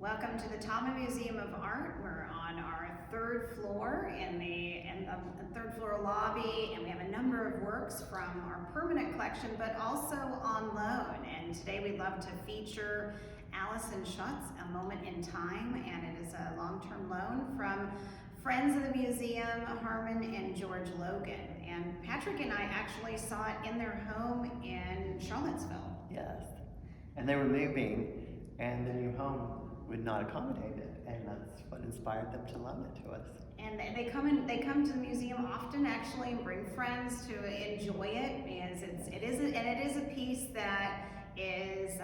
Welcome to the Tama Museum of Art. We're on our third floor in the third floor lobby, and we have a number of works from our permanent collection, but also on loan. And today we'd love to feature Alyson Shotz, A Moment in Time, and it is a long-term loan from friends of the museum, Harmon and George Logan. And Patrick and I actually saw it in their home in Charlottesville. Yes, and they were moving, and the new home would not accommodate it, and that's what inspired them to loan it to us. And they come to the museum often, actually, and bring friends to enjoy it, because it is a piece that is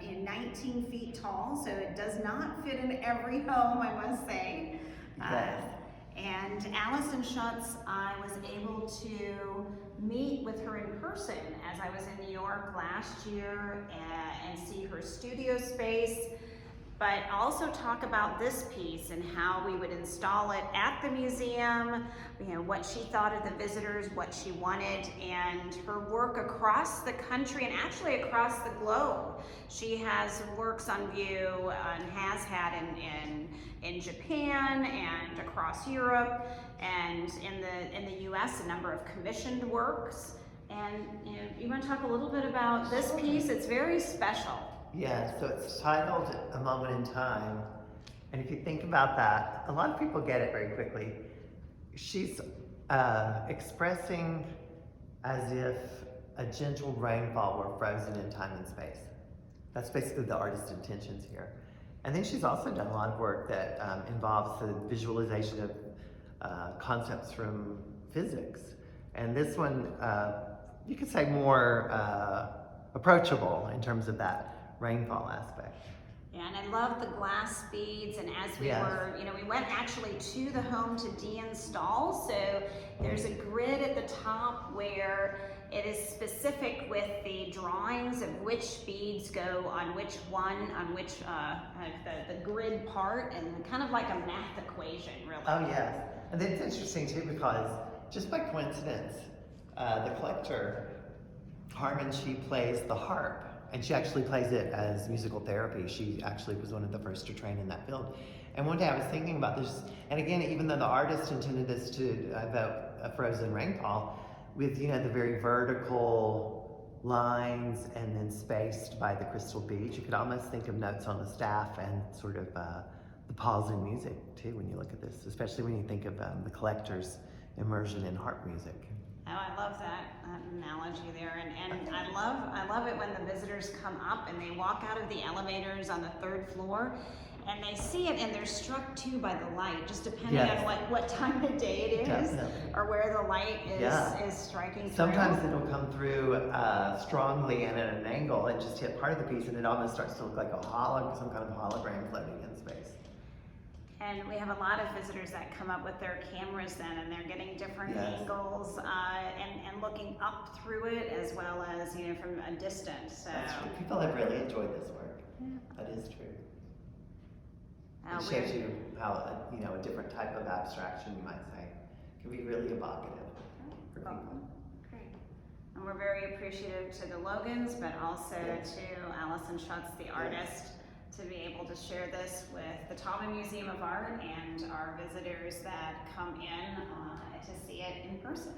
19 feet tall, so it does not fit in every home, I must say. Yes. And Alyson Shotz, I was able to meet with her in person as I was in New York last year and see her studio space, but also talk about this piece and how we would install it at the museum, what she thought of the visitors, what she wanted, and her work across the country and actually across the globe. She has works on view and has had in Japan and across Europe, and in the US, a number of commissioned works. And you want to talk a little bit about this piece? It's very special. Yeah, so it's titled A Moment in Time, and if you think about that, a lot of people get it very quickly. She's expressing as if a gentle rainfall were frozen in time and space. That's basically the artist's intentions here. And then she's also done a lot of work that involves the visualization of concepts from physics. And this one, you could say more approachable in terms of that rainfall aspect. Yeah, and I love the glass beads, and as we were, we went actually to the home to deinstall, so there's a grid at the top where it is specific with the drawings of which beads go on which one, on which, the grid part, and kind of like a math equation, really. Oh yes, and then it's interesting too because just by coincidence, the collector, Harmon, she plays the harp. And she actually plays it as musical therapy. She actually was one of the first to train in that field. And one day I was thinking about this, and again, even though the artist intended this to evoke a frozen rainfall, with the very vertical lines and then spaced by the crystal beads, you could almost think of notes on the staff and sort of the pause in music too when you look at this, especially when you think of the collector's immersion in harp music. Oh, I love that analogy there, and I love it when the visitors come up and they walk out of the elevators on the third floor, and they see it and they're struck too by the light, just depending on what time of day it is. Definitely. Or where the light is striking through. Sometimes it'll come through strongly and at an angle and just hit part of the piece, and it almost starts to look like some kind of hologram floating in space. And we have a lot of visitors that come up with their cameras then, and they're getting different angles and looking up through it as well as from a distance. So that's true. People have really enjoyed this work. Yeah. That is true. It shows you how a different type of abstraction, you might say, can be really evocative for people. Great. And we're very appreciative to the Logans, but also to Alyson Shotz, the artist, to be able to share this with the Tama Museum of Art and our visitors that come in to see it in person.